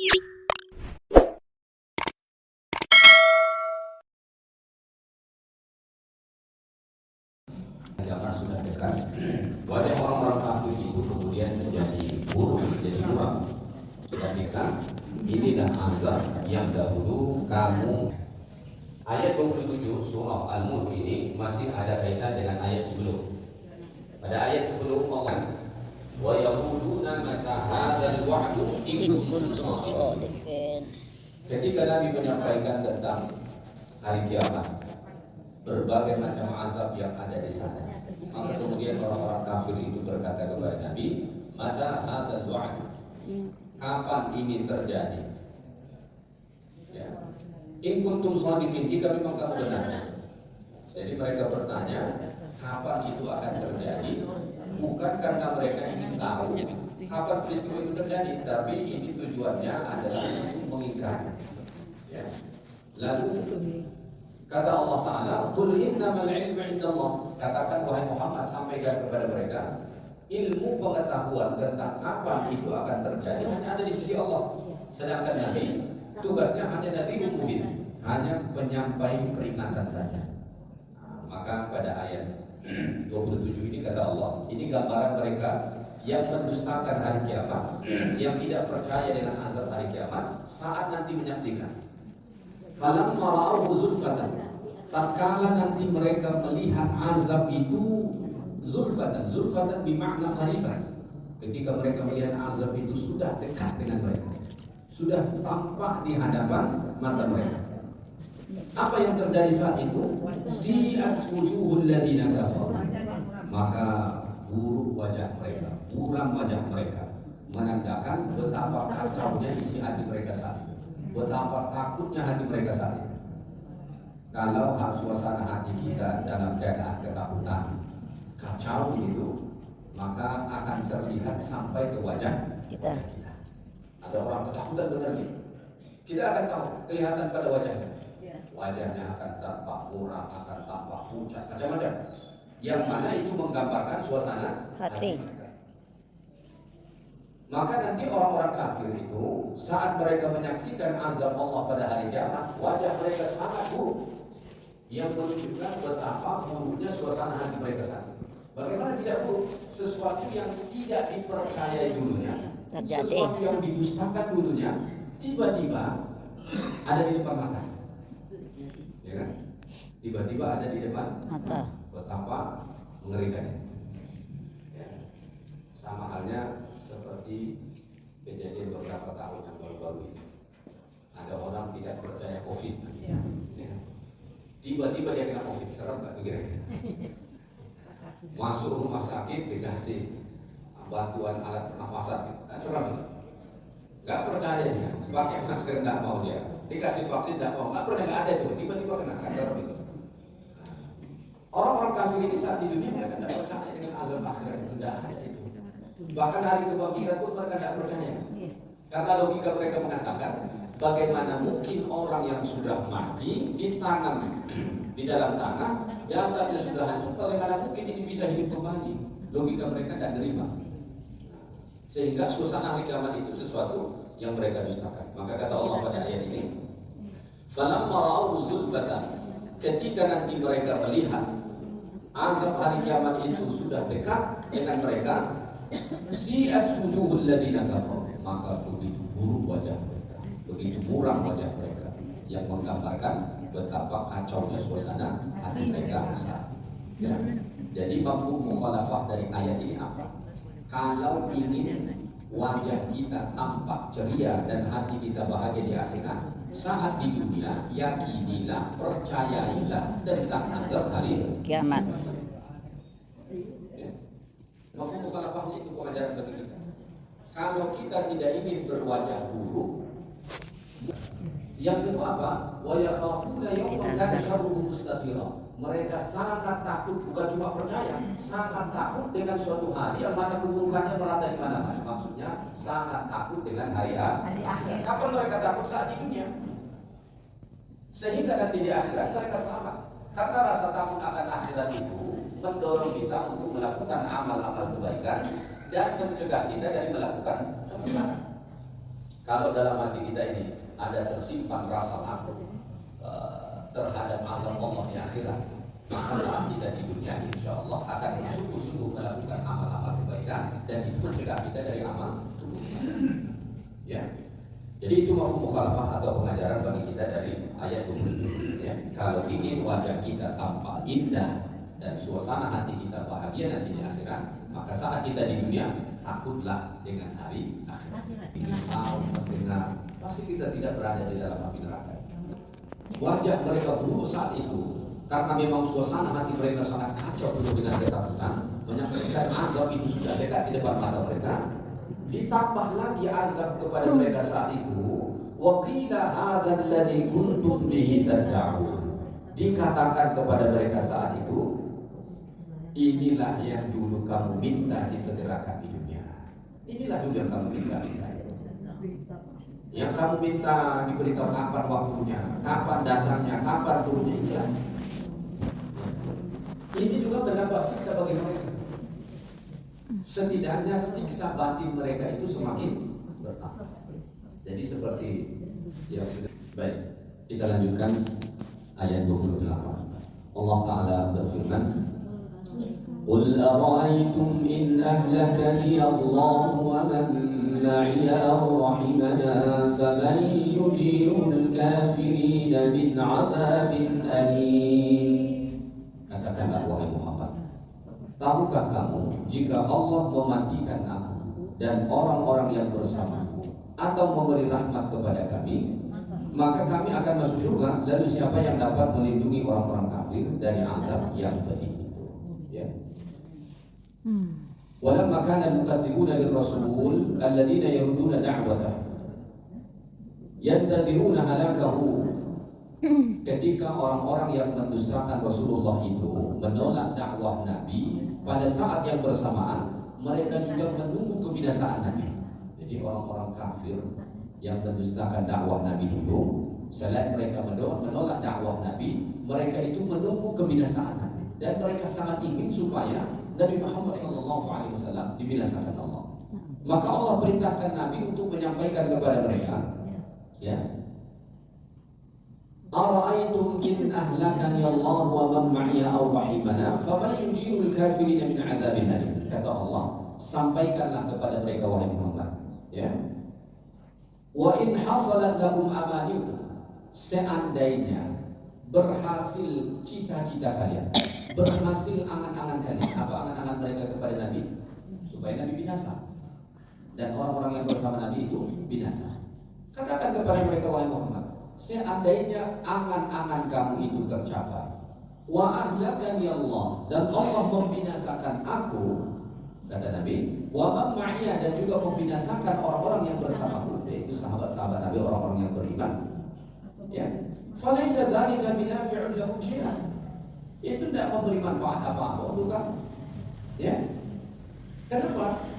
Zaman sudah dekat, wajah orang-orang kafir itu kemudian menjadi buruk, menjadi muram. Jadikan inilah azab yang dahulu kamu. Ayat 27 surah Al-Mulk ini masih ada kaitan dengan ayat sebelum. Pada ayat sebelum Allah, wa yaquluna mata hadzal wa'du in kuntum shadiqin. Ketika Nabi menyampaikan tentang hari kiamat, berbagai macam azab yang ada di sana, maka kemudian orang-orang kafir itu berkata kepada Nabi, mata hadzal wa'du, kapan ini terjadi? Ya. In kuntum shadiqin, jika memang kamu benar. Jadi mereka bertanya, kapan itu akan terjadi? Bukan karena mereka ingin tahu kapan peristiwa itu terjadi, tapi ini tujuannya adalah mengingkari. Ya. Lalu kata Allah Ta'ala, qul innamal ilmu indallah, katakan wahai Muhammad, sampaikan kepada mereka, ilmu pengetahuan tentang kapan itu akan terjadi hanya ada di sisi Allah. Sedangkan Nabi tugasnya hanya nadhirun mubin, hanya penyampai peringatan saja. Maka pada ayat 27 ini kata Allah, ini gambaran mereka yang mendustakan hari kiamat, yang tidak percaya dengan azab hari kiamat saat nanti menyaksikan. Falamma ra'awhu zulfatan, tatkala nanti mereka melihat azab itu zulfatan, zulfatan bermakna qaribah. Ketika mereka melihat azab itu sudah dekat dengan mereka, sudah tampak di hadapan mata mereka. Apa yang terjadi saat itu? Zi'at wujuhul ladzina kafaru, maka buruk wajah mereka, buram wajah mereka, menandakan betapa kacaunya isi hati mereka saat itu, betapa takutnya hati mereka saat itu. Kalau suasana hati kita dalam keadaan ketakutan, kacau begitu, maka akan terlihat sampai ke wajah kita. Ada orang ketakutan benar nih, kita akan tahu, kelihatan pada wajahnya. Wajahnya akan tampak muram, akan tampak pucat, macam-macam. Yang mana itu menggambarkan suasana hati mereka. Maka nanti orang-orang kafir itu saat mereka menyaksikan azab Allah pada hari kiamat, wajah mereka sangat buruk, yang menunjukkan betapa buruknya suasana hati mereka saat itu. Bagaimana tidak buruk? Sesuatu yang tidak dipercayai dulunya, sesuatu yang didustakan dulunya, tiba-tiba ada di depan mata. Ya kan? Tiba-tiba ada di depan mata. Betapa mengerikannya. Ya. Sama halnya seperti kejadian beberapa tahun yang baru-baru ini. Ada orang tidak percaya COVID. Ya. Tiba-tiba dia kena COVID, serem nggak kira-kira? Masuk rumah sakit dikasih bantuan alat pernafasan, kan serem itu. Nggak percaya dia, pakai masker nggak mau dia, dikasih vaksin nggak mau, nggak pernah, nggak ada itu, tiba-tiba kena, kan serem itu. Orang-orang kafir ini saat di dunia mereka tidak percaya dengan azab akhirat, itu tidak ada itu. Bahkan hari kebangkitan pun mereka tidak percaya, karena logika mereka mengatakan, bagaimana mungkin orang yang sudah mati ditanam di dalam tanah, jasadnya sudah hancur, bagaimana mungkin ini bisa hidup kembali? Logika mereka tidak terima. Sehingga suasana hari kiamat itu sesuatu yang mereka dustakan. Maka kata Allah pada ayat ini, falamma ra'awhu zulfatan, ketika nanti mereka melihat azab hari kiamat itu sudah dekat dengan mereka, zi'at wujuhul ladzina kafaru, maka begitu buruk wajah mereka, begitu muram wajah mereka, yang menggambarkan betapa kacaunya suasana hati mereka saat itu. Ya. Jadi mafhum mukhalafah dari ayat ini apa? Kalau ingin wajah kita tampak ceria dan hati kita bahagia di akhirat, saat di dunia yakinilah, percayailah tentang azab hari kiamat. Ya. Mafhum mukhalafahnya itu pengajaran bagi kita. Kalau kita tidak ingin berwajah buruk, yang kedua apa? Wa yakhafuna yawman kana syarruhu mustatira. Mereka sangat takut, bukan cuma percaya, sangat takut dengan suatu hari yang mana keburukannya merata di mana-mana. Maksudnya sangat takut dengan hari akhir. Kapan mereka takut? Saat di dunia. Sehingga nanti di akhirat mereka selamat. Karena rasa takut akan akhirat itu mendorong kita untuk melakukan amal-amal kebaikan dan mencegah kita dari melakukan kemungkaran. Kalau dalam hati kita ini ada tersimpan rasa takut terhadap azab Allah di akhirat, maka saat kita di dunia insya Allah akan bersungguh-sungguh melakukan amal-amal kebaikan, dan itu mencegah kita dari amal keburukan. Ya. Jadi itu mafhum mukhalafah atau pengajaran bagi kita dari ayat 27. Ya. Kalau ingin wajah kita tampak indah dan suasana hati kita bahagia nanti di akhirat, maka saat kita di dunia takutlah dengan hari akhirat. Tahu mendengar, pasti kita tidak berada di dalam api neraka. Wajah mereka buruk saat itu karena memang suasana hati mereka sangat kacau penuh dengan ketakutan, menyaksikan azab itu sudah dekat di depan mata mereka. Ditambah lagi azab kepada mereka saat itu, wa qila hadzal ladzi kuntum bihi tad'un. Dikatakan kepada mereka saat itu, inilah yang dulu kamu minta disegerakan di dunia. Inilah dulu yang kamu minta. Yang kamu minta diberitahu kapan waktunya, kapan datangnya, kapan turunnya. Iya. Ini juga menambah siksa bagi mereka. Setidaknya siksa batin mereka itu semakin bertambah. Jadi seperti yang baik. Kita lanjutkan ayat 28. Allah Ta'ala berfirman, Qul ara'aytum in ahlakani Allah wa man ma'iya aw rahimana faman yujirul kafirina min 'adzabin alim. Katakanlah wahai Muhammad, tahukah kamu jika Allah mematikan aku dan orang-orang yang bersamaku atau memberi rahmat kepada kami, maka kami akan masuk surga, lalu siapa yang dapat melindungi orang-orang kafir dari azab yang pedih itu? Ya. Walamma kana al-muqaddimuna lir-rasul alladziina yurduna da'watahu yantadhiruna halakahu. Ketika orang-orang yang mendustakan Rasulullah itu menolak dakwah Nabi, pada saat yang bersamaan mereka juga menunggu kebinasaan Nabi. Jadi orang-orang kafir yang mendustakan dakwah Nabi itu, selain mereka menolak dakwah Nabi, mereka itu menunggu kebinasaan Nabi, dan mereka sangat ingin supaya Nabi Muhammad SAW dibinasakan Allah. Maka Allah perintahkan Nabi untuk menyampaikan kepada mereka, ya, ara'aytum in ahlakani Allah wa man ma'iya aw rahimana faman yujirul kafirina min 'adzabin alim. Kata Allah, sampaikanlah kepada mereka wahai Muhammad, ya. Wa in hasalat lakum amanikum, seandainya berhasil cita-cita kalian, berhasil angan-angan kalian. Apa angan-angan mereka kepada Nabi? Supaya Nabi binasa dan orang-orang yang bersama Nabi itu binasa. Katakan kepada mereka wahai Muhammad, seandainya angan-angan kamu itu tercapai, wa ahlakani Allah, dan Allah membinasakan aku, kata Nabi, wa man ma'iya, dan juga membinasakan orang-orang yang bersamaku, yaitu sahabat-sahabat Nabi, orang-orang yang beriman, ya, falaysa dzalika binafi'un lahum syai'an. Itu tidak memberi manfaat apa-apa untuk kamu, ya. Kenapa?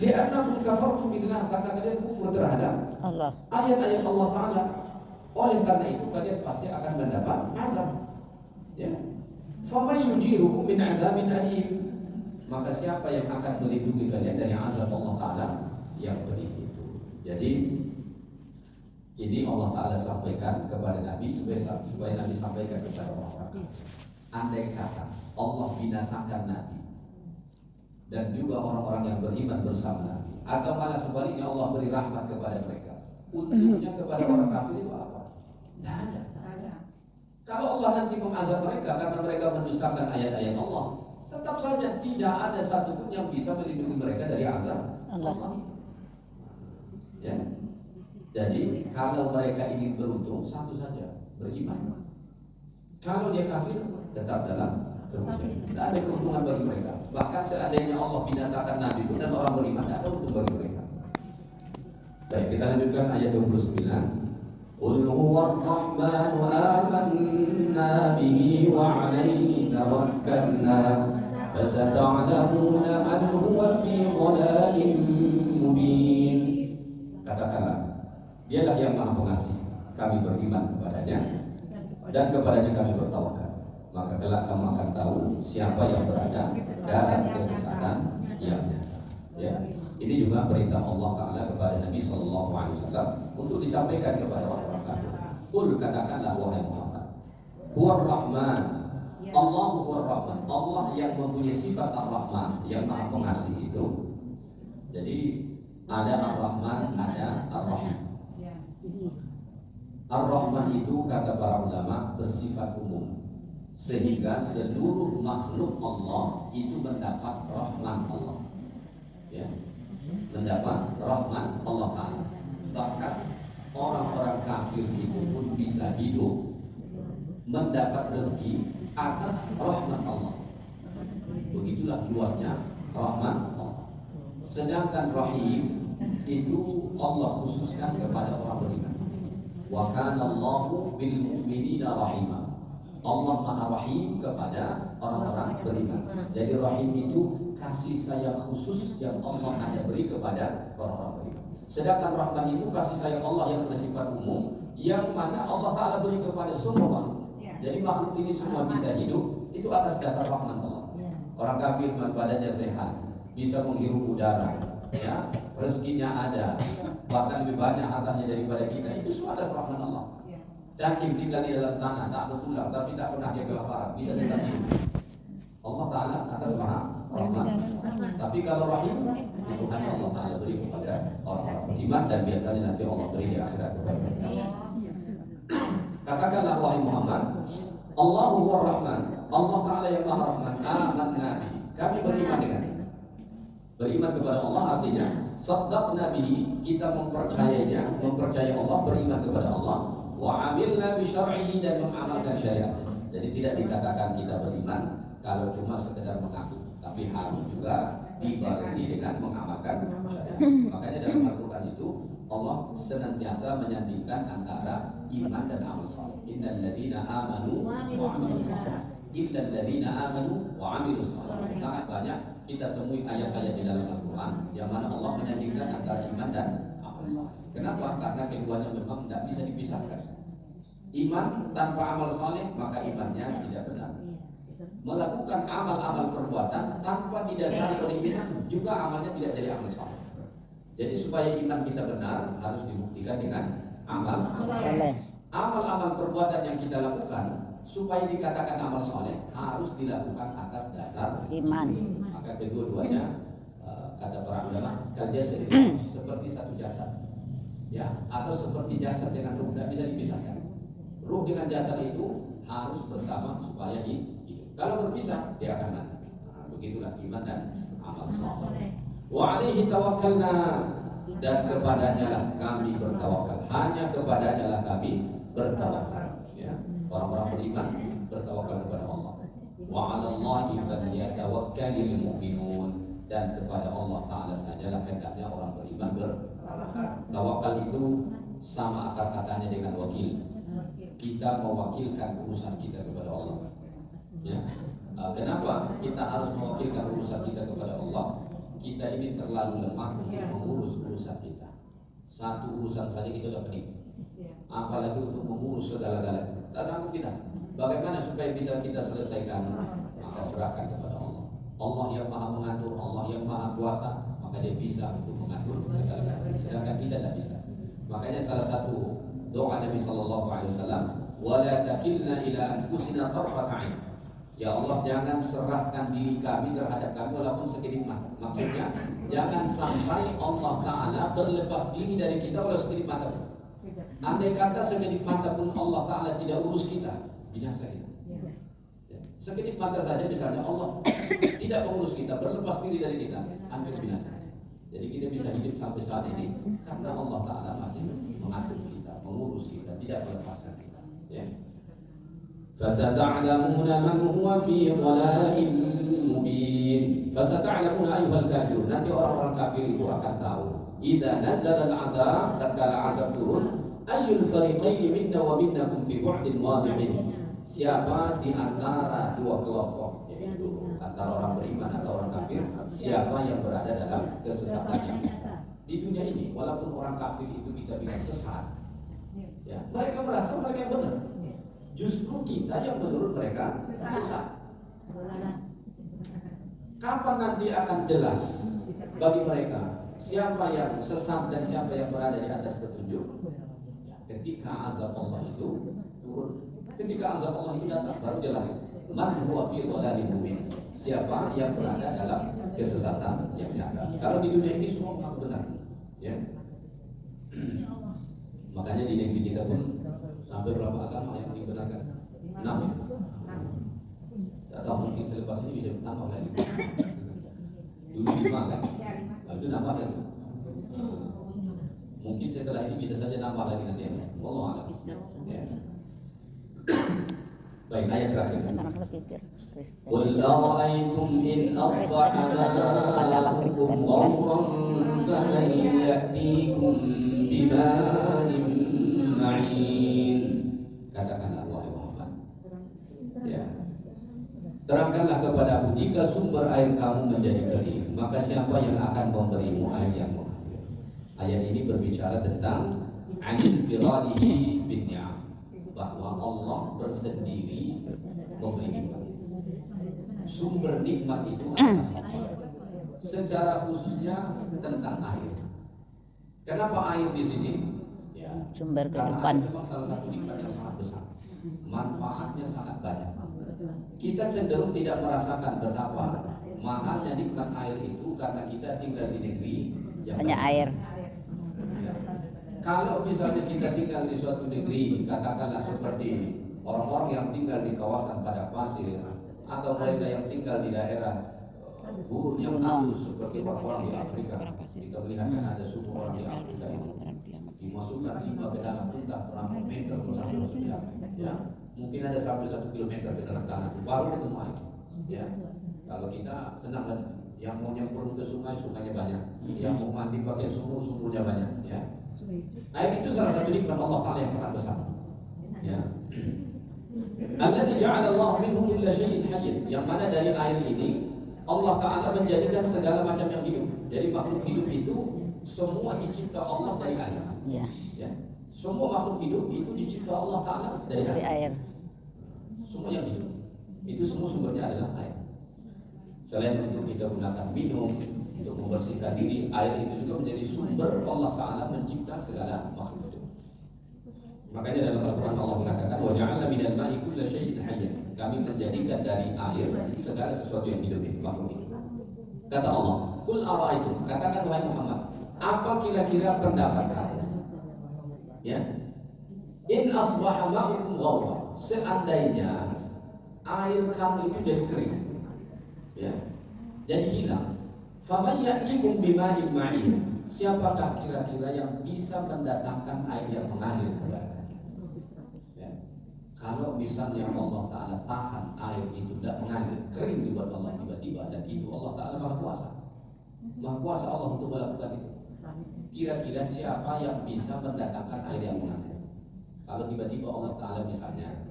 Li'annakum kafartum billah, karena kalian kufur terhadap Allah, ayat-ayat Allah Ta'ala. Oleh karena itu kalian pasti akan mendapat azab, ya. Faman yujirukum min 'adzabin alim, maka siapa yang akan melindungi kalian dari azab Allah Ta'ala yang pedih itu. Jadi ini Allah Ta'ala sampaikan kepada Nabi supaya Nabi sampaikan kepada orang-orang. Andai kata Allah binasakan Nabi dan juga orang-orang yang beriman bersama Nabi, atau malah sebaliknya Allah beri rahmat kepada mereka, untungnya kepada orang kafir itu apa? Tidak ada. Kalau Allah nanti mengazab mereka karena mereka mendustakan ayat-ayat Allah, tetap saja tidak ada satupun yang bisa melindungi mereka dari azab Allah. Ya. Jadi kalau mereka ingin beruntung, satu saja, beriman. Kalau dia kafir, tetap dalam kerugian. Tidak ada keuntungan bagi mereka. Bahkan seandainya Allah binasakan Nabi pun dan orang beriman, tidak ada untung bagi mereka. Baik, kita lanjutkan ayat 29. Qul huwa ar-rahmanu amanna bihi wa 'alaihi tawakkalna fasata'lamuna man huwa fi dhalalin mubin. Katakanlah, Dialah yang Maha Pengasih, kami beriman kepadanya dan kepadanya kami bertawakal. Maka kelak kamu akan tahu siapa yang berada dalam kesesatan yang nyata. Ya. Ini juga perintah Allah Ta'ala kepada Nabi Sallallahu Alaihi Wasallam untuk disampaikan kepada orang-orang kafir. Qul, katakanlah wahai Muhammad, Huwar Rahman, Allahu Huwar Rahman, Allah yang mempunyai sifat Ar-Rahman, yang Maha Pengasih itu. Jadi ada Ar-Rahman, ada Ar-Rahim. Ar-Rahman itu kata para ulama bersifat umum, sehingga seluruh makhluk Allah itu mendapat rahman Allah, ya, mendapat rahman Allah Ta'ala. Bahkan orang-orang kafir itu pun bisa hidup mendapat rezeki atas rahmat Allah. Begitulah luasnya rahman Allah. Sedangkan rahim itu Allah khususkan kepada orang beriman. Wa kana Allahu bil mu'minina rahima. Allah Maha Rahim kepada orang-orang beriman. Jadi rahim itu kasih sayang khusus yang Allah hanya beri kepada orang-orang beriman. Sedangkan rahman itu kasih sayang Allah yang bersifat umum, yang mana Allah Ta'ala beri kepada semua makhluk. Jadi makhluk ini semua bisa hidup itu atas dasar rahman Allah. Orang kafir badannya sehat, bisa menghirup udara, ya, rezekinya ada, bahkan lebih banyak hartanya daripada kita, itu semua atas rahman Allah. Cacing tinggal di dalam tanah, tak bertulang, tapi tak pernah dia kelaparan, bisa tetap hidup. Allah Ta'ala atas rahman. Tapi kalau rahim, itu hanya Allah Ta'ala beri kepada orang-orang beriman, dan biasanya nanti Allah beri di akhirat kepada mereka. Katakanlah wahai Muhammad, Allahu Huwar Rahman, Allah Ta'ala yang Maha Rahman, amanna bihi, kami beriman dengannya. Beriman kepada Allah artinya saddaqna bihi, kita mempercayainya, mempercayai Allah, beriman kepada Allah, wa amilna bi syar'ihi, dan mengamalkan syariatnya. Jadi tidak dikatakan kita beriman kalau cuma sekedar mengaku, tapi harus juga dibarengi dengan mengamalkan syariat. Makanya dalam Al-Quran itu Allah senantiasa menyandingkan antara iman dan amal saleh. Innal ladzina amanu wa amilus shalihat, illal ladzina amanu wa amilus shalihat. Sangat banyak kita temui ayat-ayat di dalam Al-Quran yang mana Allah menyandingkan antara iman dan amal saleh. Kenapa? Karena keduanya memang tidak bisa dipisahkan. Iman tanpa amal saleh maka imannya tidak benar. Melakukan amal-amal perbuatan tanpa didasari oleh iman juga amalnya tidak jadi amal saleh. Jadi supaya iman kita benar harus dibuktikan dengan amal saleh. Amal-amal perbuatan yang kita lakukan supaya dikatakan amal saleh harus dilakukan atas dasar iman. Maka kedua-duanya kata para ulama kaljasad, seperti satu jasad, ya, atau seperti jasad dengan ruh, tidak bisa dipisahkan. Ruh dengan jasad itu harus bersama supaya hidup. Kalau berpisah dia akan mati. Nah, begitulah iman dan amal saleh. Wa alaihi tawakkalna, dan kepadanya lah kami bertawakal. Hanya kepadanya lah kami bertawakal. Ya. Orang-orang beriman bertawakal kepada Allah. Wa 'alallahi falyatawakkalul mu'minun, dan kepada Allah Ta'ala sajalah hendaknya orang beriman bertawakal. Itu sama akar katanya dengan wakil. Kita mewakilkan urusan kita kepada Allah. Ya. Kenapa kita harus mewakilkan urusan kita kepada Allah? Kita ini terlalu lemah untuk mengurus urusan kita. Satu urusan saja kita sudah pening, apalagi untuk mengurus segala-galanya. Tak sanggup kita. Bagaimana supaya bisa kita selesaikan? Maka serahkan kepada Allah. Allah yang Maha mengatur, Allah yang Maha kuasa, maka Dia bisa untuk mengatur segala-galanya. Sedangkan kita tidak bisa. Makanya salah satu doa Nabi Sallallahu Alaihi Wasallam, wala takilna ila anfusina tarfat ain. Ya Allah, jangan serahkan diri kami terhadap kami walaupun sekedip mata. Maksudnya jangan sampai Allah Ta'ala berlepas diri dari kita walau sekedip mata pun. Andai kata sekedip mata pun Allah Ta'ala tidak urus kita, binasa kita. Sekedip mata saja misalnya Allah tidak mengurus kita, berlepas diri dari kita, hampir binasa. Jadi kita bisa hidup sampai saat ini karena Allah Ta'ala masih mengatur kita, mengurus kita, tidak melepaskan kita, ya. فَسَتَعْلَمُونَ مَنْ هُوَ فِي ضَلَالٍ مُبِينٍ. فَسَتَعْلَمُونَ أَيُّهَا الْكَافِرُونَ, nanti orang-orang kafir itu akan tahu. إِذَا نَزَلَ الْعَذَابُ, tatkala azab turun, أَيُّ الْفَرِيقَيْنِ مِنَّا وَمِنَّكُمْ فِي بُعْدٍ وَاضِحٍ. Siapa di antara dua kelompok, yaitu antara orang beriman atau orang kafir, siapa yang berada dalam kesesatan yang nyata. Di dunia ini, walaupun orang kafir itu kita bilang sesat, ya, mereka merasa mereka yang benar. Justru kita yang menurut mereka sesat. Kapan nanti akan jelas bagi mereka siapa yang sesat dan siapa yang berada di atas petunjuk. Ya, ketika azab Allah itu turun, ketika azab Allah itu datang, baru jelas man huwa fi dhalalin mubin, siapa yang berada dalam kesesatan yang nyata. Kalau di dunia ini semua mengaku benar, ya. Makanya di negeri kita pun sampai berapa agama yang dibenarkan? 6 ya. Tak tahu, mungkin selepas ini bisa bertambah lagi. Dulu 5 kan? Nah, itu nambah kan? Mungkin setelah ini bisa saja nambah lagi nanti ya. Wallahu a'lam. Ya. Baik, ayat terakhir. Qul ara'aytum in asbaha ma'ukum ghawran faman ya'tikum bima'in ma'in. Katakanlah wahai Muhammad, ya, terangkanlah kepada aku, jika sumber air kamu menjadi kering, maka siapa yang akan memberimu air yang mengalir. Ayat ini berbicara tentang anil firadihi bin ni'am, bahwa Allah bersendiri memberi nikmat. Sumber nikmat itu adalah Allah. Secara khususnya tentang air. Kenapa air di sini? Ya, sumber karena kehidupan. air memang salah satu nikmat yang sangat besar. Manfaatnya sangat banyak. Kita cenderung tidak merasakan betapa mahalnya nikmat air itu karena kita tinggal di negeri yang Banyak air. Ya. Kalau misalnya kita tinggal di suatu negeri, katakanlah seperti orang-orang yang tinggal di kawasan padang pasir, atau mereka yang tinggal di daerah gurun yang tandus seperti orang-orang di Afrika. Kita melihat kan ada suku orang di Afrika ini dimasukkan timah ke dalam tuntang berapa meter sampai masuk ke dalam. Ya, mungkin ada sampai 1 kilometer ke dalam tanah baru ketemu air. Ya, kalau kita senang kan, yang mau nyemplung ke sungai, sungainya banyak. Yang mau mandi pakai sumur, sumurnya banyak. Ya, air itu salah satu nikmat Allah Ta'ala yang sangat besar. Ya. Alladzi ja'ala Allah minhu kulla syai'in hayy. Yang mana dari air ini Allah Ta'ala menjadikan segala macam yang hidup. Jadi makhluk hidup itu semua dicipta Allah dari air. Ya. Ya. Semua makhluk hidup itu dicipta Allah Ta'ala dari Dari air. air. Semua yang hidup itu semua sumbernya adalah air. Selain untuk kita gunakan minum, untuk membersihkan diri, air itu juga menjadi sumber Allah Ta'ala mencipta segala makhluk hidup. Makanya dalam Al-Quran Allah mengatakan wa ja'alna minal ma'i kulla syai'in hayy. Kami menjadikan dari air segala sesuatu yang hidup itu, makhluk hidup. Kata Allah, qul ara'aytum, katakan wahai Muhammad, apa kira-kira pendapat kamu? Ya. In asbaha ma'ukum ghawra, seandainya air kamu itu jadi kering, ya, jadi hilang. Faman ya'tikum bima'in ma'in, siapakah kira-kira yang bisa mendatangkan air yang mengalir kepada kalian? Ya. Kalau misalnya Allah Ta'ala tahan air itu tidak mengalir, kering dibuat Allah tiba-tiba, dan itu Allah Ta'ala Maha Kuasa. Maha Kuasa Allah untuk melakukan itu. Kira-kira siapa yang bisa mendatangkan air yang mengalir? Kalau tiba-tiba Allah Ta'ala misalnya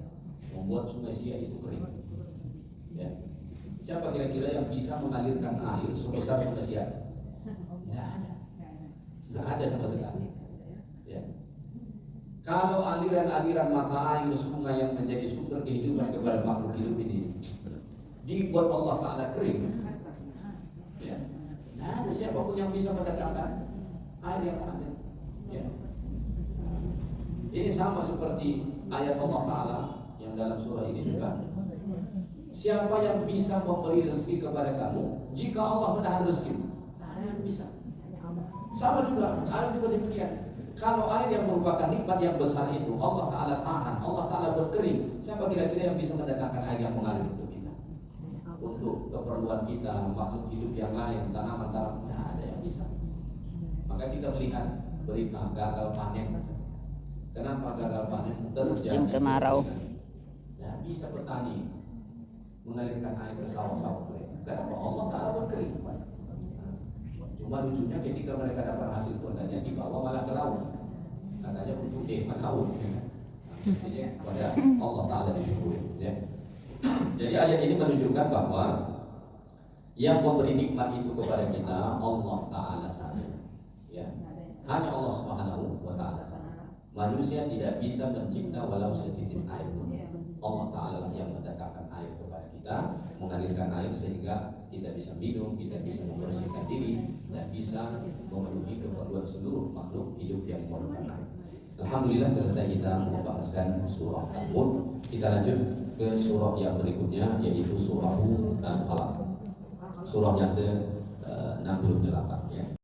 membuat sungai Sia itu kering, ya, siapa kira-kira yang bisa mengalirkan air sebesar sungai Sia? Tidak ada. Tidak ada sama sekali. Ya. Kalau aliran-aliran mata air sungai yang menjadi sumber kehidupan kepada makhluk hidup ini dibuat Allah Ta'ala kering, ya, nah, ada siapapun yang bisa mendatangkan air yang mengalir. Ya. Ini sama seperti ayat Allah Ta'ala yang dalam surah ini juga. Siapa yang bisa memberi rezeki kepada kamu jika Allah menahan rezeki? Ada yang bisa. Sama juga, air juga demikian. Kalau air yang merupakan nikmat yang besar itu Allah Ta'ala tahan, Allah Ta'ala berkering, siapa kira-kira yang bisa mendatangkan air yang mengalir untuk kita? Untuk keperluan kita, makhluk hidup yang lain, tanaman-tanaman, tidak ada yang bisa. Maka kita melihat berita gagal panen. Kenapa gagal panen terjadi? Musim kemarau. Tidak bisa petani mengalirkan air ke sawah-sawah mereka. Kenapa? Allah Ta'ala berkering. Cuma lucunya ketika mereka dapat hasil pertanian dibawa malah ke laut. Katanya untuk laut. Mestinya kepada Allah Ta'ala disyukuri. Ya. Jadi ayat ini menunjukkan bahwa yang memberi nikmat itu kepada kita Allah Ta'ala saja. Ya. Hanya Allah Subhanahu wa Ta'ala saja. Manusia tidak bisa mencipta walau setitis air pun. Allah Ta'ala lah yang mendatangkan air kepada kita, mengalirkan air sehingga kita bisa minum, kita bisa membersihkan diri, dan bisa memenuhi keperluan seluruh makhluk hidup yang memerlukan air. Alhamdulillah selesai kita membahaskan surah Al-Mulk. Kita lanjut ke surah yang berikutnya, yaitu surah Al-Falaq, surah yang ke 68 ya.